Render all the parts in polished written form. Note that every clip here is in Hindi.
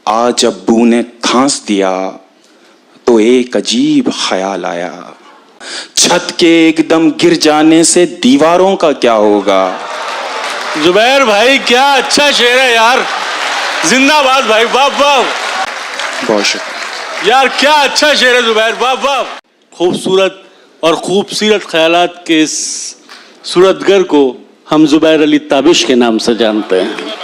आज अब्बू ने थांस दिया तो एक अजीब ख्याल आया, छत के एकदम गिर जाने से दीवारों का क्या होगा। जुबैर भाई क्या अच्छा शेर है यार, जिंदाबाद भाई, वाह वाह। बहुत शुक्रिया यार क्या अच्छा शेर है जुबैर, वाह वाह। खूबसूरत और खूबसूरत ख्यालात के इस सूरतगर को हम जुबैर अली ताबिश के नाम से जानते हैं।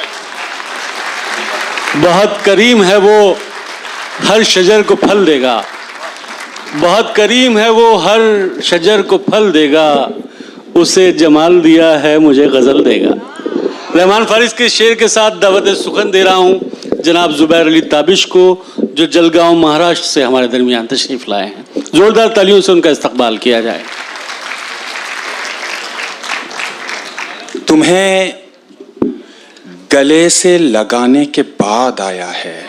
बहुत करीम है वो, हर शजर को फल देगा, बहुत करीम है वो, हर शजर को फल देगा, उसे जमाल दिया है मुझे गजल देगा। रहमान फारिस के शेर के साथ दावत सुखन दे रहा हूँ जनाब जुबैर अली ताबिश को, जो जलगांव महाराष्ट्र से हमारे दरमियान तशरीफ लाए हैं। जोरदार तालियों से उनका इस्तकबाल किया जाए। तुम्हें गले से लगाने के बाद आया है,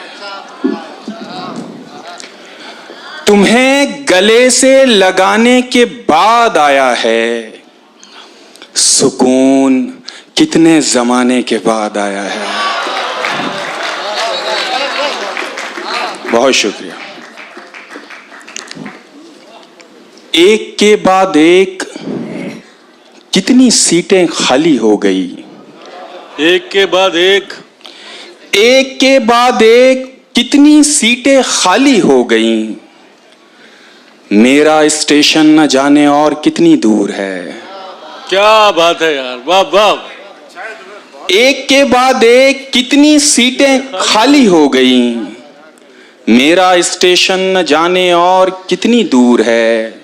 तुम्हें गले से लगाने के बाद आया है, सुकून कितने जमाने के बाद आया है। बहुत शुक्रिया। एक के बाद एक कितनी सीटें खाली हो गई, एक के बाद एक, एक के बाद एक कितनी सीटें खाली हो गईं, मेरा स्टेशन न जाने और कितनी दूर है। क्या बात है यार, वाह वाह। एक के बाद एक कितनी सीटें खाली हो गईं, मेरा स्टेशन न जाने और कितनी दूर है।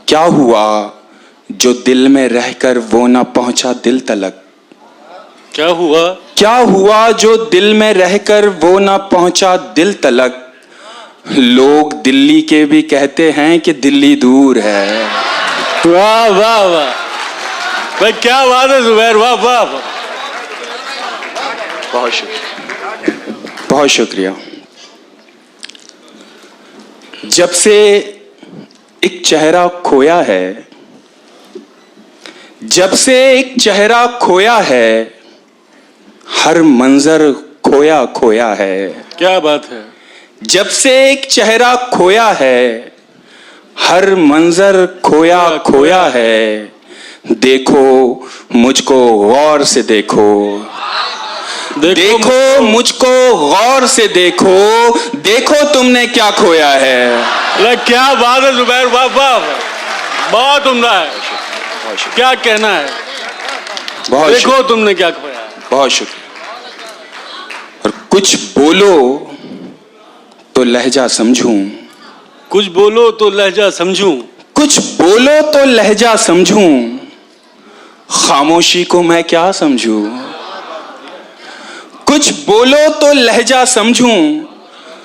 क्या हुआ जो दिल में रहकर वो न पहुंचा दिल तलक, क्या हुआ, क्या हुआ जो दिल में रहकर वो न पहुंचा दिल तलक। लोग दिल्ली के भी कहते हैं कि दिल्ली दूर है। वाह वाह वाह भाई, क्या बात है जुबैर, वाह वाह। बहुत शुक्रिया, बहुत शुक्रिया। जब से एक चेहरा खोया है, जब से एक चेहरा खोया है, हर मंजर खोया खोया है। क्या बात है। जब से एक चेहरा खोया है, हर मंजर खोया खोया है। देखो मुझको गौर से देखो, देखो मुझको गौर से देखो, देखो तुमने क्या खोया है। क्या बात है जुबैर, वाह वाह, बहुत उम्दा है, क्या कहना है। बहुत देखो तुमने क्या खोया है। बहुत शुक्रिया। और कुछ बोलो तो लहजा समझूं, कुछ बोलो तो लहजा समझूं, कुछ बोलो तो लहजा समझूं, खामोशी को मैं क्या समझूं। कुछ बोलो तो लहजा समझूं,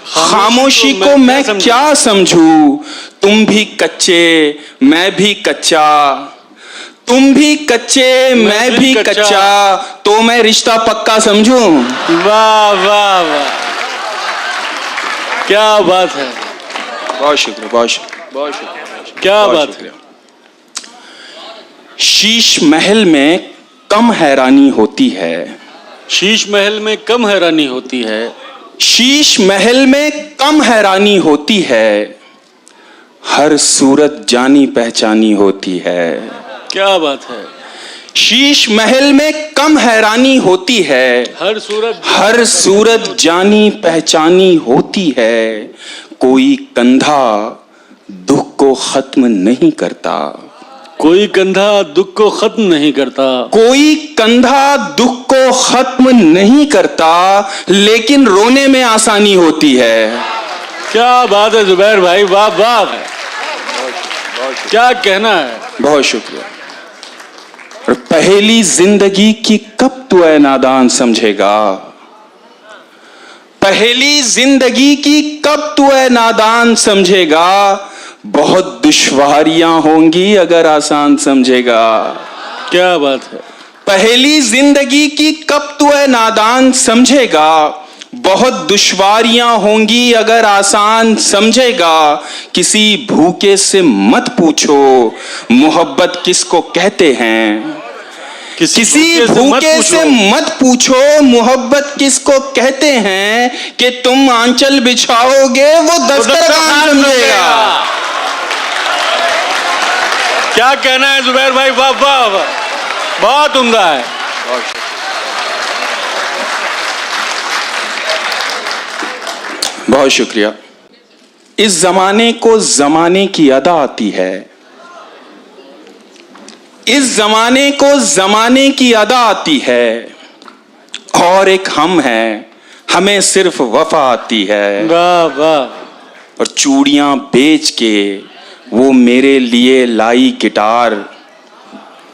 खामोशी को मैं क्या समझूं। तुम भी कच्चे मैं भी कच्चा, तुम भी कच्चे मैं भी कच्चा, तो मैं रिश्ता पक्का समझूं। वाह वाह वाह, क्या बात है। बहुत शुक्रिया, बहुत शुक्रिया, बहुत शुक्रिया, क्या बात है। शीश महल में कम हैरानी होती है, शीश महल में कम हैरानी होती है, शीश महल में कम हैरानी होती है, हर सूरत जानी पहचानी होती है। क्या बात है। शीश महल में कम हैरानी होती है, हर सूरत जानी पहचानी होती है। कोई कंधा दुख को खत्म नहीं करता, कोई कंधा दुख को खत्म नहीं करता, कोई कंधा दुख को खत्म नहीं करता, लेकिन रोने में आसानी होती है। क्या बात है जुबैर भाई, वाह वाह, क्या कहना है। बहुत शुक्रिया। और पहेली जिंदगी की कब तू ऐ नादान समझेगा, पहेली जिंदगी की कब तू ऐ नादान समझेगा। बहुत दुश्वारियां होंगी अगर आसान समझेगा। क्या बात है। पहेली जिंदगी की कब तू ऐ नादान समझेगा, बहुत दुश्वारियां होंगी अगर आसान समझेगा। किसी भूखे से मत पूछो मोहब्बत किसको कहते हैं, किसी भूखे से मत पूछो मोहब्बत किसको कहते हैं, कि तुम आंचल बिछाओगे वो दस्तरखान समझेगा। क्या कहना है जुबैर भाई, वाह वाह वाह, बहुत उम्दा है। बहुत शुक्रिया। इस जमाने को जमाने की अदा आती है, इस जमाने को जमाने की अदा आती है, और एक हम हैं, हमें सिर्फ वफा आती है। वाह वाह। और चूड़ियां बेच के वो मेरे लिए लाई गिटार,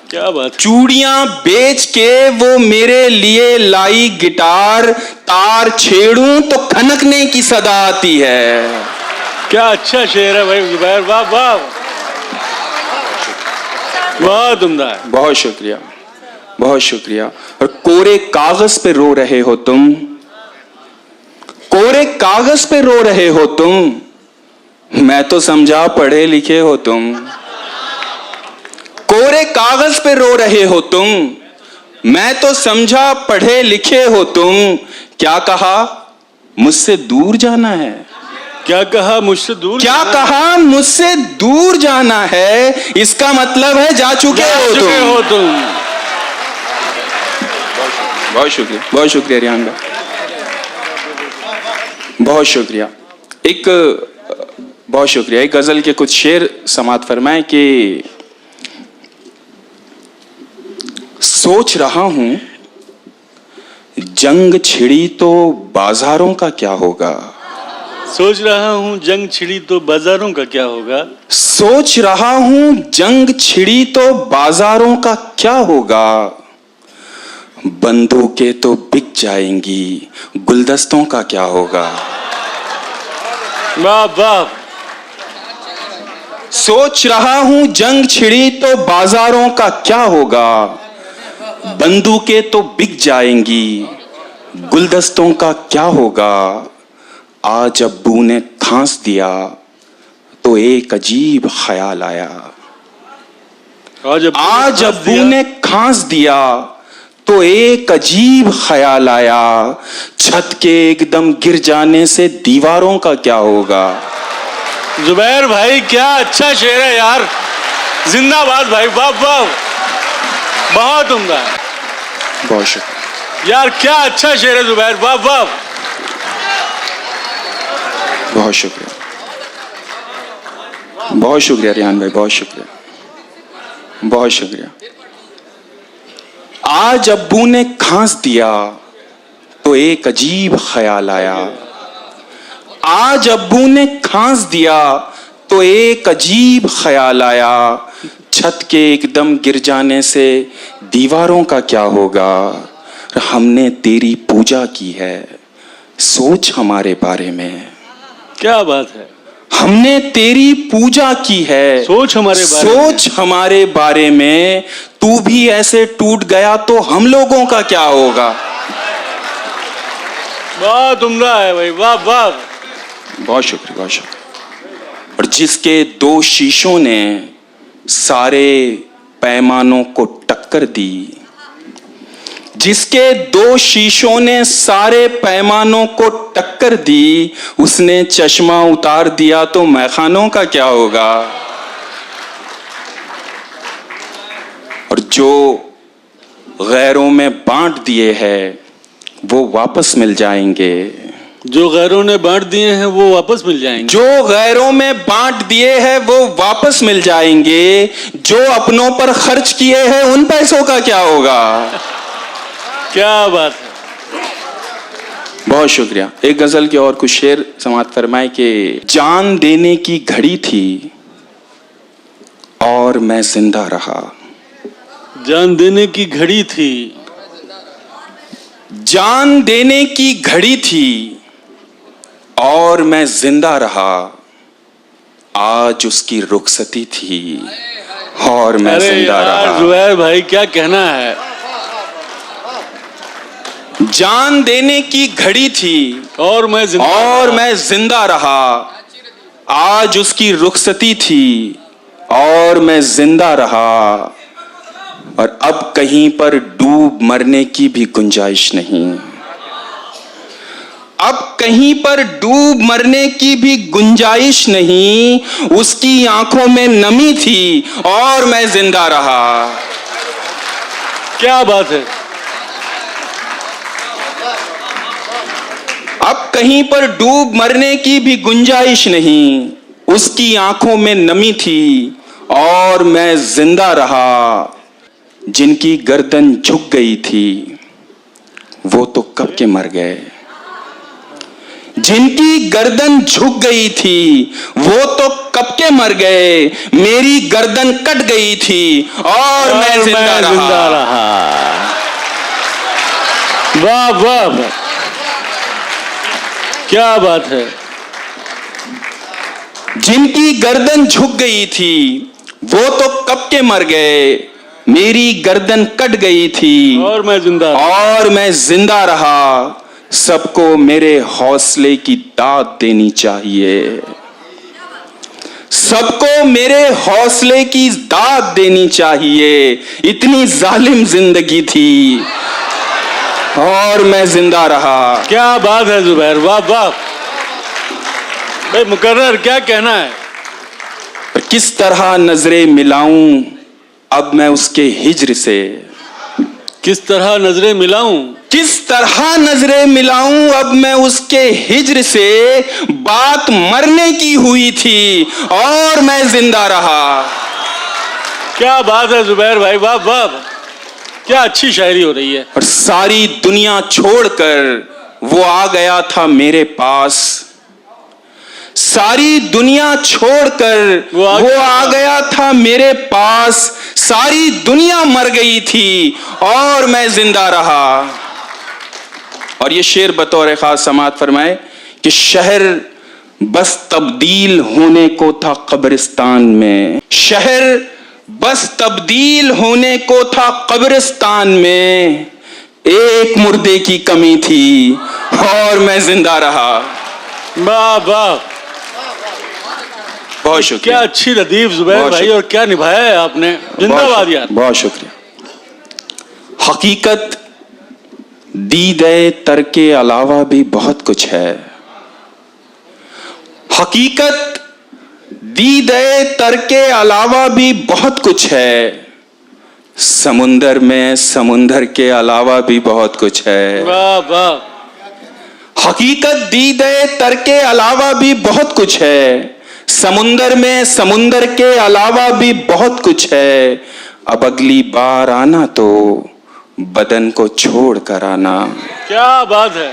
क्या बात। चूड़ियां बेच के वो मेरे लिए लाई गिटार, तार छेड़ूं तो खनकने की सदा आती है। क्या अच्छा शेर है भाई जुबैर, वाह वाह, बहुत उम्दा है। बहुत शुक्रिया, बहुत शुक्रिया। और कोरे कागज पे रो रहे हो तुम, कोरे कागज पे रो रहे हो तुम, मैं तो समझा पढ़े लिखे हो तुम। कोरे कागज पे रो रहे हो तुम, मैं तो समझा पढ़े लिखे हो तुम। क्या कहा मुझसे दूर जाना है, क्या कहा मुझसे दूर, क्या कहा मुझसे दूर जाना है, इसका मतलब है जा चुके हो तुम। बहुत शुक्रिया, बहुत शुक्रिया रियान भाई, बहुत शुक्रिया। बहुत शुक्रिया। एक गजल के कुछ शेर समात फरमाए कि सोच रहा हूं जंग छिड़ी तो बाजारों का क्या होगा, सोच रहा हूं जंग छिड़ी तो बाजारों का क्या होगा, सोच रहा हूं जंग छिड़ी तो बाजारों का क्या होगा, बंदूकें तो बिक जाएंगी गुलदस्तों का क्या होगा। वाह वाह। सोच रहा हूं जंग छिड़ी तो बाजारों का क्या होगा, बंदूकें तो बिक जाएंगी गुलदस्तों का क्या होगा। आज अब्बू ने थांस दिया तो एक अजीब ख्याल आया, आज अब्बू ने खांस दिया तो एक अजीब ख्याल आया, छत के एकदम गिर जाने से दीवारों का क्या होगा। जुबैर भाई क्या अच्छा शेर है यार, जिंदाबाद भाई, वाह वाह, बहुत उम्दा है। बहुत शुक्रिया यार, क्या अच्छा शेर है जुबैर, वाह वाह, बहुत शुक्रिया, बहुत शुक्रिया रियान भाई, बहुत शुक्रिया, बहुत शुक्रिया। आज अब्बू ने खांस दिया तो एक अजीब ख्याल आया, आज अब्बू ने खांस दिया तो एक अजीब ख्याल आया, छत के एकदम गिर जाने से दीवारों का क्या होगा। हमने तेरी पूजा की है, सोच हमारे बारे में। क्या बात है। हमने तेरी पूजा की है, सोच हमारे बारे में, सोच हमारे बारे में। तू भी ऐसे टूट गया तो हम लोगों का क्या होगा। बहुत उम्दा है भाई, वाह वाह, बहुत शुक्रिया, बहुत शुक्रिया। और जिसके दो शीशों ने सारे पैमानों को टक्कर दी, जिसके दो शीशों ने सारे पैमानों को टक्कर दी, उसने चश्मा उतार दिया तो मैखानों का क्या होगा। और जो गैरों में बांट दिए हैं वो वापस मिल जाएंगे, जो गैरों ने बांट दिए हैं वो वापस मिल जाएंगे, जो गैरों में बांट दिए हैं वो वापस मिल जाएंगे, जो अपनों पर खर्च किए हैं उन पैसों का क्या होगा। क्या बात है। बहुत शुक्रिया। एक गजल के और कुछ शेर समात फरमाए कि जान देने की घड़ी थी और मैं जिंदा रहा, जान देने की घड़ी थी, जान देने की घड़ी थी और मैं जिंदा रहा, आज उसकी रुखसती थी और मैं जिंदा रहा। जुबैर भाई क्या कहना है। जान देने की घड़ी थी और मैं जिंदा रहा, आज उसकी रुखसती थी और मैं जिंदा रहा। और अब कहीं पर डूब मरने की भी गुंजाइश नहीं। अब कहीं पर डूब मरने की भी गुंजाइश नहीं। उसकी आंखों में नमी थी और मैं जिंदा रहा। क्या बात है। अब कहीं पर डूब मरने की भी गुंजाइश नहीं। उसकी आंखों में नमी थी और मैं जिंदा रहा। जिनकी गर्दन झुक गई थी वो तो कब के मर गए। जिनकी गर्दन झुक गई थी वो तो कब के मर गए। मेरी गर्दन कट गई थी और मैं जिंदा रहा। वाह वाह वाह, क्या बात है। जिनकी गर्दन झुक गई थी वो तो कब के मर गए। मेरी गर्दन कट गई थी और मैं जिंदा रहा। सबको मेरे हौसले की दाद देनी चाहिए। सबको मेरे हौसले की दाद देनी चाहिए। इतनी जालिम जिंदगी थी और मैं जिंदा रहा। क्या बात है जुबैर, वाह वाह भाई। मुकर्रर क्या कहना है। किस तरह नजरें मिलाऊं अब मैं उसके हिज्र से। किस तरह नजरें मिलाऊं। किस तरह नजरें मिलाऊं अब मैं उसके हिज्र से। बात मरने की हुई थी और मैं जिंदा रहा। क्या बात है जुबैर भाई, वाह वाह, क्या अच्छी शायरी हो रही है। और सारी दुनिया छोड़कर वो आ गया था मेरे पास। सारी दुनिया छोड़कर वो आ गया था मेरे पास। सारी दुनिया मर गई थी और मैं जिंदा रहा। और ये शेर बतौर खास समाअत फरमाए कि शहर बस तब्दील होने को था कब्रिस्तान में। शहर बस तब्दील होने को था कब्रिस्तान में। एक मुर्दे की कमी थी और मैं जिंदा रहा। वाह वाह, बहुत शुक्रिया। क्या अच्छी लतीफ जुबैर भाई, और क्या निभाया है आपने। जिंदाबाद यार। बहुत शुक्रिया। हकीकत दी गए तर के अलावा भी बहुत कुछ है। हकीकत दी गए तर के अलावा भी बहुत कुछ है। समुंदर में समुंदर के अलावा भी बहुत कुछ है। वाह वाह। हकीकत दी गए तर के अलावा भी बहुत कुछ है। समुंदर में समुंदर के अलावा भी बहुत कुछ है। अब अगली बार आना तो बदन को छोड़ कर आना। क्या बात है।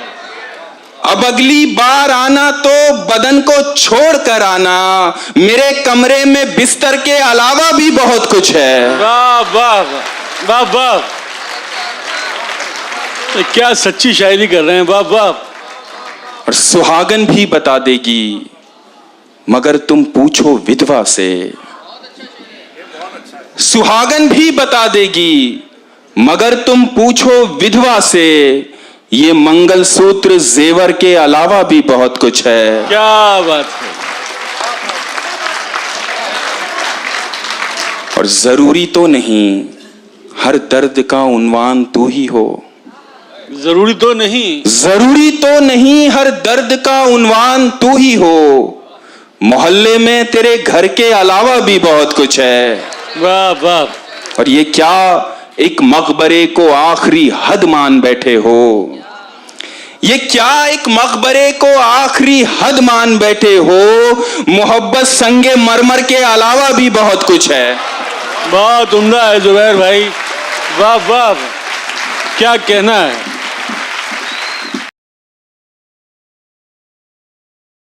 अब अगली बार आना तो बदन को छोड़ कर आना। मेरे कमरे में बिस्तर के अलावा भी बहुत कुछ है। वाह वाह वाह वाह, क्या सच्ची शायरी कर रहे हैं। वाह वाह। और सुहागन भी बता देगी मगर तुम पूछो विधवा से। सुहागन भी बता देगी मगर तुम पूछो विधवा से। ये मंगलसूत्र जेवर के अलावा भी बहुत कुछ है। क्या बात है। और जरूरी तो नहीं हर दर्द का उन्वान तू ही हो। जरूरी तो नहीं। जरूरी तो नहीं हर दर्द का उन्वान तू ही हो। मोहल्ले में तेरे घर के अलावा भी बहुत कुछ है। वाह वाह। और ये क्या एक मकबरे को आखिरी हद मान बैठे हो। ये क्या एक मकबरे को आखिरी हद मान बैठे हो। मोहब्बत संगे मरमर के अलावा भी बहुत कुछ है। बहुत उम्दा है जुबैर भाई, वाह वाह, क्या कहना है।